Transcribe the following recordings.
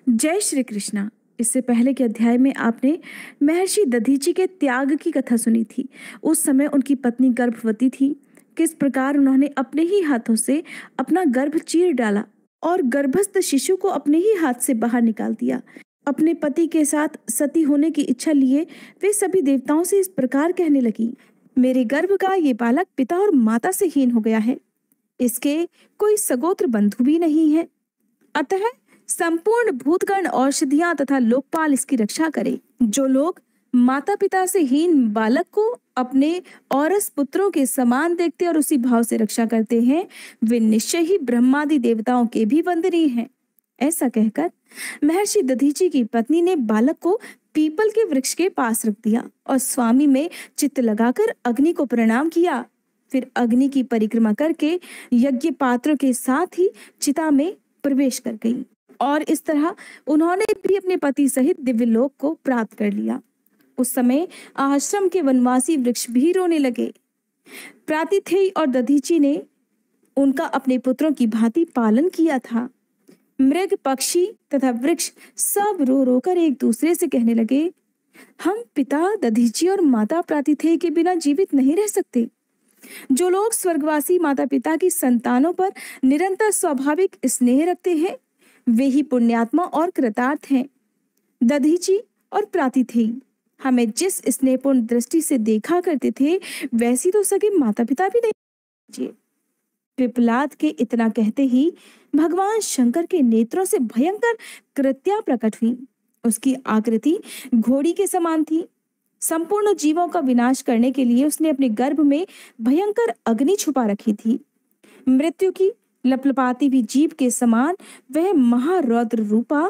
जय श्री कृष्णा। इससे पहले के अध्याय में आपने महर्षि दधीचि के त्याग की कथा सुनी थी। उस समय उनकी पत्नी गर्भवती थी। किस प्रकार उन्होंने अपने ही हाथों से अपना गर्भ चीर डाला और गर्भस्थ शिशु को अपने ही हाथ से बाहर निकाल दिया। अपने पति के साथ सती होने की इच्छा लिए वे सभी देवताओं से इस प्रकार कहने लगी, मेरे गर्भ का ये बालक पिता और माता से हीन हो गया है। इसके कोई सगोत्र बंधु भी नहीं है। अतः संपूर्ण भूतगण औषधियां तथा लोकपाल इसकी रक्षा करे। जो लोग माता पिता से हीन बालक को अपने औरस पुत्रों के समान देखते और उसी भाव से रक्षा करते हैं, वे निश्चय ही ब्रह्मादि देवताओं के भी वंदनीय हैं। ऐसा कहकर महर्षि दधीचि की पत्नी ने बालक को पीपल के वृक्ष के पास रख दिया और स्वामी में चित्त लगाकर अग्नि को प्रणाम किया। फिर अग्नि की परिक्रमा करके यज्ञ पात्रों के साथ ही चिता में प्रवेश कर गई और इस तरह उन्होंने भी अपने पति सहित दिव्य लोक को प्राप्त कर लिया। उस समय आश्रम के वनवासी वृक्ष भी रोने लगे। प्रातिथेय और दधीचि ने उनका अपने पुत्रों की भांति पालन किया था। मृग पक्षी तथा वृक्ष सब रो रो कर एक दूसरे से कहने लगे, हम पिता दधीचि और माता प्रातिथेय के बिना जीवित नहीं रह सकते। जो लोग स्वर्गवासी माता पिता की संतानों पर निरंतर स्वाभाविक स्नेह रखते हैं, वे ही पुण्यात्मा और कृतार्थ हैं। दधीचि और प्रातिथेय हमें जिस स्नेहपूर्ण दृष्टि से देखा करते थे, वैसी तो सगे माता पिता भी नहीं। पिपलाद के इतना कहते ही भगवान शंकर के नेत्रों से भयंकर कृत्या प्रकट हुई। उसकी आकृति घोड़ी के समान थी। संपूर्ण जीवों का विनाश करने के लिए उसने अपने गर्भ में भयंकर अग्नि छुपा रखी थी। मृत्यु की लपलपाती हुई जीभ के समान वह महारौद्र रूपा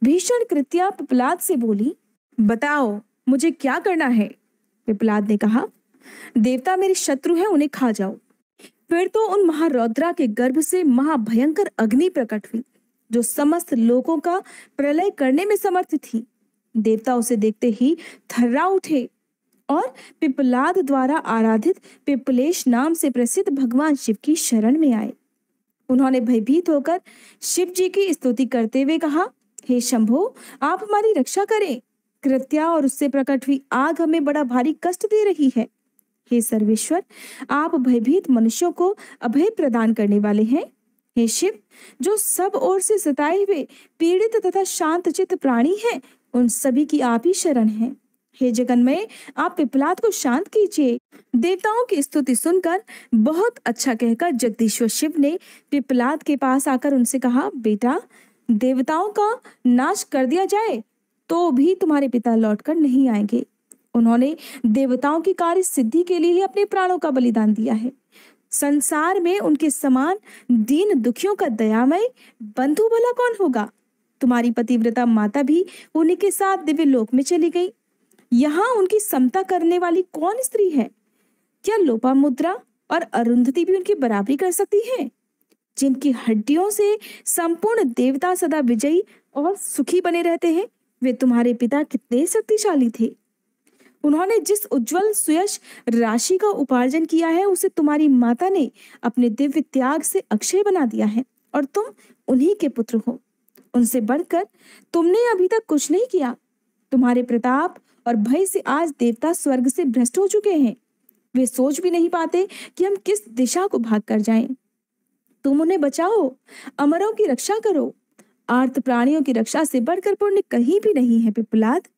भीषण कृत्या पिपलाद से बोली, बताओ मुझे क्या करना है। पिपलाद ने कहा, देवता मेरे शत्रु हैं, उन्हें खा जाओ। फिर तो उन महारौद्रा के गर्भ से महाभयंकर अग्नि प्रकट हुई, जो समस्त लोगों का प्रलय करने में समर्थ थी। देवता उसे देखते ही थर्रा उठे और पिपलाद द्वारा आराधित पिपलेश नाम से प्रसिद्ध भगवान शिव की शरण में आए। उन्होंने भयभीत होकर शिव जी की स्तुति करते हुए कहा, हे शंभो, आप हमारी रक्षा करें। कृत्या और उससे प्रकट हुई आग हमें बड़ा भारी कष्ट दे रही है। हे सर्वेश्वर, आप भयभीत मनुष्यों को अभय प्रदान करने वाले हैं। हे शिव, जो सब ओर से सताए हुए पीड़ित तथा शांतचित्त प्राणी हैं, उन सभी की आप ही शरण हैं। हे जगन्मय, आप पिपलाद को शांत कीजिए। देवताओं की स्तुति सुनकर बहुत अच्छा कहकर जगदीश्वर शिव ने पिपलाद के पास आकर उनसे कहा, बेटा, देवताओं का नाश कर दिया जाए तो भी तुम्हारे पिता लौटकर नहीं आएंगे। उन्होंने देवताओं की कार्य सिद्धि के लिए ही अपने प्राणों का बलिदान दिया है। संसार में उनके समान दीन दुखियों का दयामय बंधु भला कौन होगा। तुम्हारी पतिव्रता माता भी उन्हीं के साथ दिव्य लोक में चली गई। यहाँ उनकी समता करने वाली कौन स्त्री है। क्या लोपामुद्रा और अरुंधति भी उनकी बराबरी कर सकती है। जिनकी हड्डियों से संपूर्ण देवता सदा विजयी और सुखी बने रहते हैं, वे तुम्हारे पिता कितने शक्तिशाली थे। उन्होंने जिस उज्जवल सुयश राशि का उपार्जन किया है, उसे तुम्हारी माता ने अपने दिव्य त्याग से अक्षय बना दिया है और तुम उन्हीं के पुत्र हो। उनसे बढ़कर तुमने अभी तक कुछ नहीं किया। तुम्हारे प्रताप और भय से आज देवता स्वर्ग से भ्रष्ट हो चुके हैं। वे सोच भी नहीं पाते कि हम किस दिशा को भाग कर जाएं। तुम उन्हें बचाओ, अमरों की रक्षा करो। आर्त प्राणियों की रक्षा से बढ़कर पुण्य कहीं भी नहीं है पिपलाद।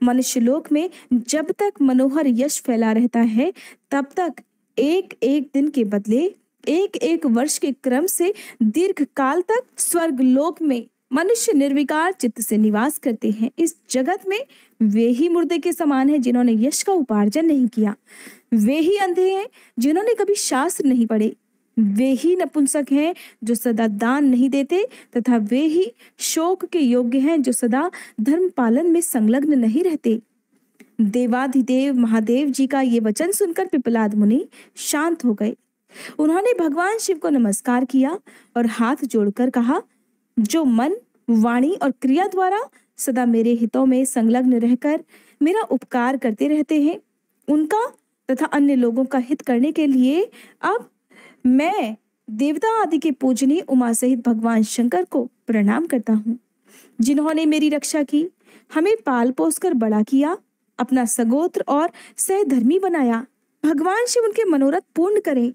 मनुष्य लोक में जब तक मनोहर यश फैला रहता है, तब तक एक एक दिन के बदले एक एक वर्ष के क्रम से दीर्घ काल तक स्वर्ग लोक में मनुष्य निर्विकार चित्त से निवास करते हैं। इस जगत में वे ही मुर्दे के समान हैं जिन्होंने यश का उपार्जन नहीं किया। वे ही अंधे हैं जिन्होंने कभी शास्त्र नहीं पढ़े। वे ही नपुंसक हैं जो सदा दान नहीं देते तथा वे ही शोक के योग्य हैं जो सदा धर्म पालन में संलग्न नहीं रहते। देवाधिदेव महादेव जी का ये वचन सुनकर पिपलाद मुनि शांत हो गए। उन्होंने भगवान शिव को नमस्कार किया और हाथ जोड़कर कहा, जो मन, वाणी और क्रिया द्वारा सदा मेरे हितों में संलग्न रहकर मेरा उपकार करते रहते हैं, उनका तथा अन्य लोगों का हित करने के लिए अब मैं देवता आदि के पूजनीय उमा सहित भगवान शंकर को प्रणाम करता हूँ। जिन्होंने मेरी रक्षा की, हमें पाल पोस कर बड़ा किया, अपना सगोत्र और सहधर्मी बनाया। भगवान शिव उनके मनोरथ पूर्ण करें।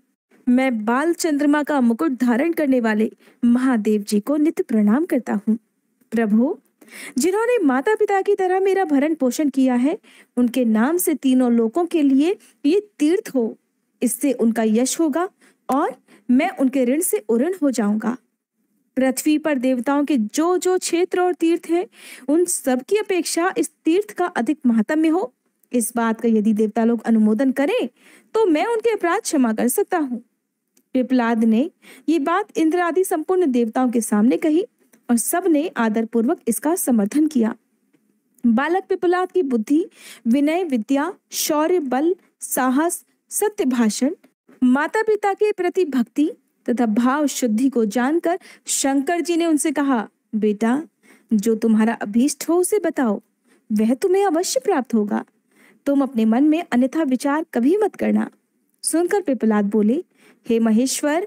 मैं बाल चंद्रमा का मुकुट धारण करने वाले महादेव जी को नित्य प्रणाम करता हूँ। प्रभु, जिन्होंने माता पिता की तरह मेरा भरण पोषण किया है, उनके नाम से तीनों लोकों के लिए ये तीर्थ हो। इससे उनका यश होगा और मैं उनके ऋण से उऋण हो जाऊंगा। पृथ्वी पर देवताओं के जो जो क्षेत्र और तीर्थ हैं, उन सब की अपेक्षा इस तीर्थ का अधिक महात्म्य हो। इस बात का यदि देवता लोग अनुमोदन करें तो मैं उनके अपराध क्षमा कर सकता हूँ। पिपलाद ने ये बात इंद्र आदि संपूर्ण देवताओं के सामने कही और सब ने आदर पूर्वक इसका समर्थन किया। बालक पिपलाद की बुद्धि, विनय, विद्या, शौर्य, बल, साहस, सत्य भाषण, माता पिता के प्रति भक्ति तथा भाव शुद्धि को जानकर शंकर जी ने उनसे कहा, बेटा, जो तुम्हारा अभीष्ट हो उसे बताओ, वह तुम्हें अवश्य प्राप्त होगा। तुम अपने मन में अन्यथा विचार कभी मत करना। सुनकर पिपलाद बोले, हे महेश्वर,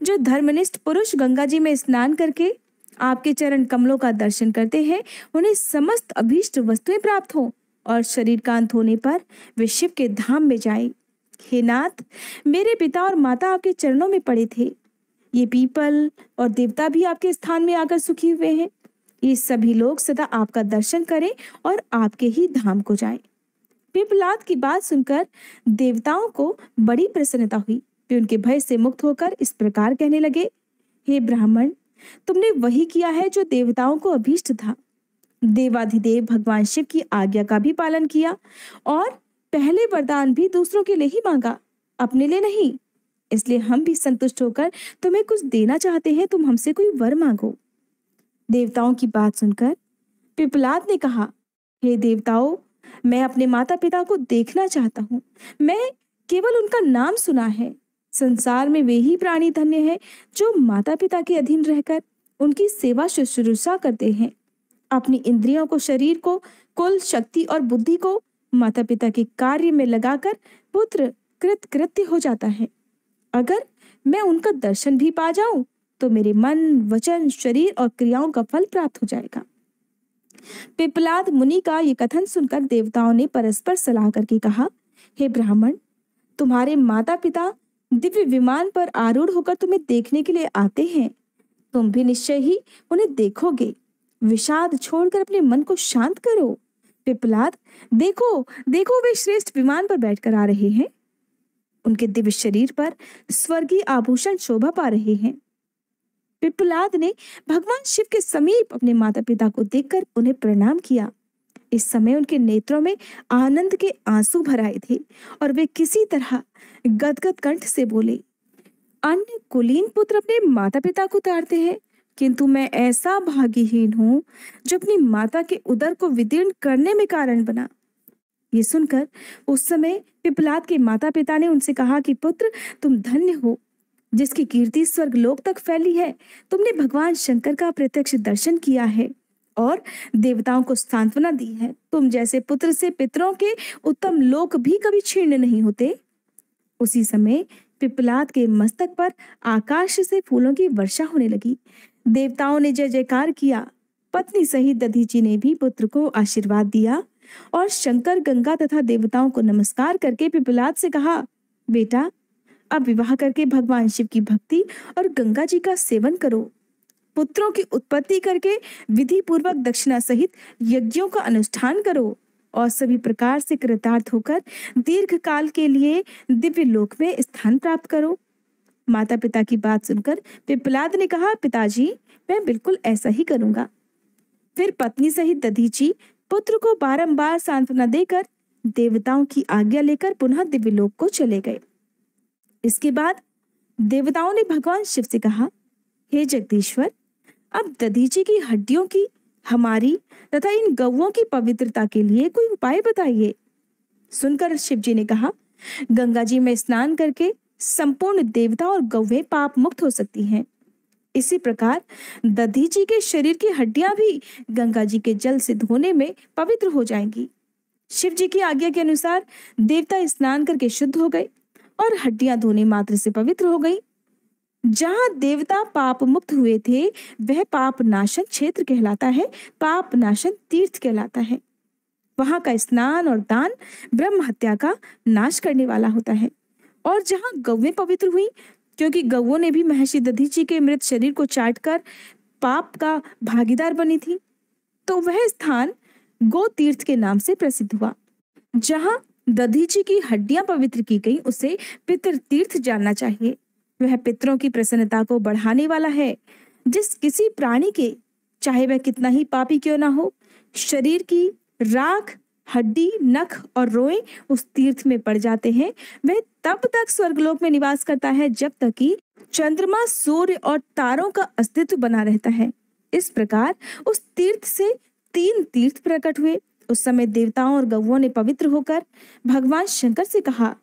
जो धर्मनिष्ठ पुरुष गंगा जी में स्नान करके आपके चरण कमलों का दर्शन करते हैं, उन्हें समस्त अभीष्ट वस्तुएं प्राप्त हो और शरीर का अंत होने पर वे शिव के धाम में जाएं। हे नाथ, मेरे पिता और माता आपके चरणों में पड़े थे। ये पीपल और देवता भी आपके स्थान में आकर सुखी हुए हैं। ये सभी लोग सदा आपका दर्शन करें और आपके ही धाम को जाएं। पिपलाद की बात सुनकर देवताओं को बड़ी प्रसन्नता हुई। वे उनके भय से मुक्त होकर इस प्रकार कहने लगे, हे ब्राह्मण, तुमने वही किया है जो देवताओं को अभीष्ट था। देवाधिदेव भगवान शिव की आज्ञा का भी पालन किया और पहले वरदान भी दूसरों के लिए ही मांगा, अपने लिए नहीं। इसलिए हम भी संतुष्ट होकर तुम्हें कुछ देना चाहते हैं। तुम हमसे कोई वर मांगो। देवताओं की बात सुनकर पिपलाद ने कहा, हे देवताओं, मैं अपने माता पिता को देखना चाहता हूँ। मैं केवल उनका नाम सुना है। संसार में वे ही प्राणी धन्य हैं जो माता पिता के अधीन रहकर उनकी सेवा शुश्रूषा करते हैं। अपनी इंद्रियों को, शरीर को, कुल, शक्ति और बुद्धि को माता पिता के कार्य में लगाकर पुत्र कृतकृत्य हो जाता है। अगर मैं उनका दर्शन भी पा जाऊं तो मेरे मन, वचन, शरीर और क्रियाओं का फल प्राप्त हो जाएगा। पिपलाद मुनि का ये कथन सुनकर देवताओं ने परस्पर सलाह करके कहा, हे ब्राह्मण, तुम्हारे माता पिता दिव्य विमान पर आरूढ़ होकर तुम्हें देखने के लिए आते हैं। तुम भी निश्चय ही उन्हें देखोगे। विषाद छोड़कर अपने मन को शांत करो। पिपलाद, देखो देखो, वे श्रेष्ठ विमान पर बैठकर आ रहे हैं। उनके दिव्य शरीर पर स्वर्गीय आभूषण शोभा पा रहे हैं। पिपलाद ने भगवान शिव के समीप अपने माता पिता को देखकर उन्हें प्रणाम किया। इस समय उनके नेत्रों में आनंद के आंसू भर आए थे और वे किसी तरह गदगद कंठ से बोले, अन्य कुलीन पुत्र अपने माता पिता को ताड़ते हैं, किंतु मैं ऐसा भाग्यहीन हूं जो अपनी माता के उदर को विदीर्ण करने में कारण बना। ये सुनकर उस समय पिपलाद के माता पिता ने उनसे कहा कि पुत्र, तुम धन्य हो, जिसकी कीर्ति स्वर्ग लोक तक फैली है। तुमने भगवान शंकर का प्रत्यक्ष दर्शन किया है और देवताओं को सांत्वना दी है। तुम जैसे पुत्र से पितरों के उत्तम लोक भी कभी छीर्ण नहीं होते। उसी समय पिपलाद के मस्तक पर आकाश से फूलों की वर्षा होने लगी। देवताओं ने जय जयकार किया। पत्नी सहित दधीची ने भी पुत्र को आशीर्वाद दिया और शंकर, गंगा तथा देवताओं को नमस्कार करके पिपलाद से कहा, बेटा, अब विवाह करके भगवान शिव की भक्ति और गंगा जी का सेवन करो। पुत्रों की उत्पत्ति करके विधि पूर्वक दक्षिणा सहित यज्ञों का अनुष्ठान करो और सभी प्रकार से कृतार्थ होकर दीर्घ काल के लिए दिव्य लोक में स्थान प्राप्त करो। माता पिता की बात सुनकर पिपलाद ने कहा, पिताजी, मैं बिल्कुल ऐसा ही करूंगा। फिर पत्नी सहित दधीची पुत्र को बारंबार सांत्वना देकर देवताओं की आज्ञा लेकर पुनः दिव्य लोक को चले गए। इसके बाद देवताओं ने भगवान शिव से कहा, हे जगदीश्वर, अब दधीची की हड्डियों की, हमारी तथा इन गौओं की पवित्रता के लिए कोई उपाय बताइए। सुनकर शिव जी ने कहा, गंगा जी में स्नान करके संपूर्ण देवता और गौएं पाप मुक्त हो सकती हैं। इसी प्रकार दधीची के शरीर की हड्डियां भी गंगा जी के जल से धोने में पवित्र हो जाएंगी। शिव जी की आज्ञा के अनुसार देवता स्नान करके शुद्ध हो गए और हड्डियां धोने मात्र से पवित्र हो गई। जहाँ देवता पाप मुक्त हुए थे वह पाप नाशन क्षेत्र कहलाता है, पाप नाशन तीर्थ कहलाता है। वहां का स्नान और दान ब्रह्म हत्या का नाश करने वाला होता है। और जहाँ गौवें पवित्र हुई, क्योंकि गौओं ने भी महर्षि दधीचि के मृत शरीर को चाटकर पाप का भागीदार बनी थी, तो वह स्थान गो तीर्थ के नाम से प्रसिद्ध हुआ। जहाँ दधीचि की हड्डियां पवित्र की गई उसे पितृ तीर्थ जानना चाहिए। वह पितरों की प्रसन्नता को बढ़ाने वाला है। जिस किसी प्राणी के, चाहे वह कितना ही पापी क्यों ना हो, शरीर की राख, हड्डी, नख और रोए उस तीर्थ में पड़ जाते हैं, वह तब तक स्वर्गलोक में निवास करता है जब तक कि चंद्रमा, सूर्य और तारों का अस्तित्व बना रहता है। इस प्रकार उस तीर्थ से 3 तीर्थ प्रकट हुए। उस समय देवताओं और गौओं ने पवित्र होकर भगवान शंकर से कहा,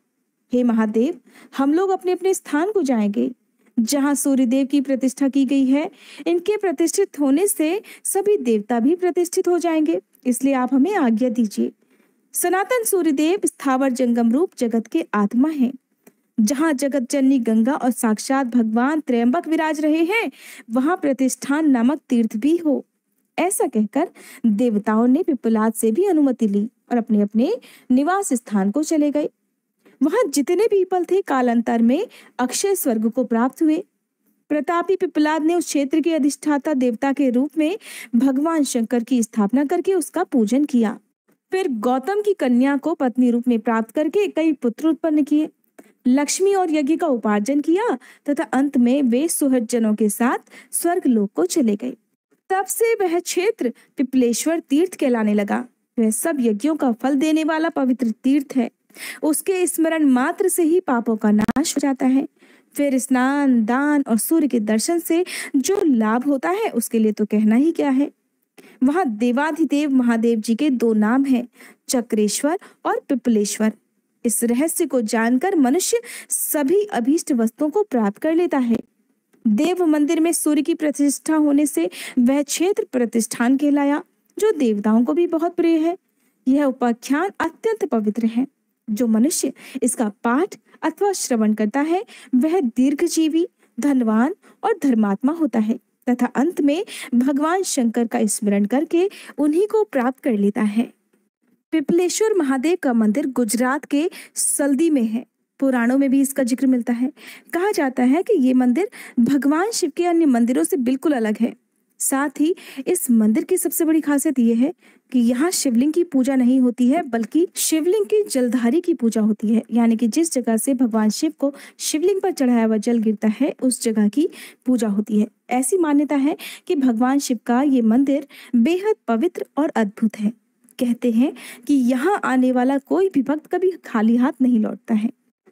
हे महादेव, हम लोग अपने अपने स्थान को जाएंगे जहाँ सूर्यदेव की प्रतिष्ठा की गई है। इनके प्रतिष्ठित होने से सभी देवता भी प्रतिष्ठित हो जाएंगे, इसलिए आप हमें आज्ञा दीजिए। सनातन सूर्यदेव स्थावर जंगम रूप जगत के आत्मा हैं। जहाँ जगत जननी गंगा और साक्षात भगवान त्रयंबक विराज रहे हैं, वहां प्रतिष्ठान नामक तीर्थ भी हो। ऐसा कहकर देवताओं ने पिप्पलाद से भी अनुमति ली और अपने अपने निवास स्थान को चले गए। वहां जितने पीपल थे कालांतर में अक्षय स्वर्ग को प्राप्त हुए। प्रतापी पिप्पलाद ने उस क्षेत्र के अधिष्ठाता देवता के रूप में भगवान शंकर की स्थापना करके उसका पूजन किया। फिर गौतम की कन्या को पत्नी रूप में प्राप्त करके कई पुत्र उत्पन्न किए, लक्ष्मी और यज्ञ का उपार्जन किया तथा अंत में वे सुहृदजनों के साथ स्वर्ग लोक को चले गए। तब से वह क्षेत्र पिपलेश्वर तीर्थ कहलाने लगा। वह सब यज्ञों का फल देने वाला पवित्र तीर्थ है। उसके स्मरण मात्र से ही पापों का नाश हो जाता है। फिर स्नान, दान और सूर्य के दर्शन से जो लाभ होता है उसके लिए तो कहना ही क्या है। वहां देवाधिदेव महादेव जी के 2 नाम हैं, चक्रेश्वर और पिपलेश्वर। इस रहस्य को जानकर मनुष्य सभी अभीष्ट वस्तुओं को प्राप्त कर लेता है। देव मंदिर में सूर्य की प्रतिष्ठा होने से वह क्षेत्र प्रतिष्ठान कहलाया, जो देवताओं को भी बहुत प्रिय है। यह उपाख्यान अत्यंत पवित्र है। जो मनुष्य इसका पाठ अथवा श्रवण करता है वह दीर्घजीवी, धनवान और धर्मात्मा होता है तथा अंत में भगवान शंकर का स्मरण करके उन्हीं को प्राप्त कर लेता है। पिपलेश्वर महादेव का मंदिर गुजरात के सल्दी में है। पुराणों में भी इसका जिक्र मिलता है। कहा जाता है कि ये मंदिर भगवान शिव के अन्य मंदिरों से बिल्कुल अलग है। साथ ही इस मंदिर की सबसे बड़ी खासियत यह है कि यहाँ शिवलिंग की पूजा नहीं होती है, बल्कि शिवलिंग की जलधारी की पूजा होती है। यानी कि जिस जगह से भगवान शिव को शिवलिंग पर चढ़ाया हुआ जल गिरता है उस जगह की पूजा होती है। ऐसी मान्यता है कि भगवान शिव का ये मंदिर बेहद पवित्र और अद्भुत है। कहते हैं कि यहाँ आने वाला कोई भी भक्त कभी खाली हाथ नहीं लौटता है।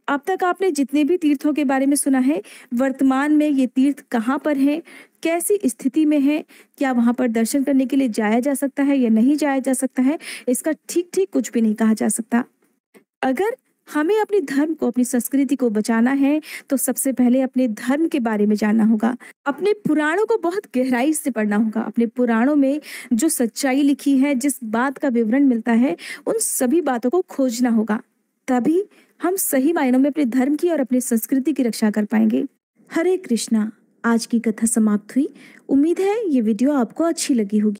अब तक आपने जितने भी तीर्थों के बारे में सुना है, वर्तमान में ये तीर्थ कहाँ पर है, कैसी स्थिति में है, क्या वहां पर दर्शन करने के लिए जाया जा सकता है या नहीं जाया जा सकता है, इसका ठीक ठीक कुछ भी नहीं कहा जा सकता। अगर हमें अपने धर्म को, अपनी संस्कृति को बचाना है तो सबसे पहले अपने धर्म के बारे में जानना होगा। अपने पुराणों को बहुत गहराई से पढ़ना होगा। अपने पुराणों में जो सच्चाई लिखी है, जिस बात का विवरण मिलता है, उन सभी बातों को खोजना होगा। तभी हम सही मायनों में अपने धर्म की और अपनी संस्कृति की रक्षा कर पाएंगे। हरे कृष्णा। आज की कथा समाप्त हुई। उम्मीद है ये वीडियो आपको अच्छी लगी होगी।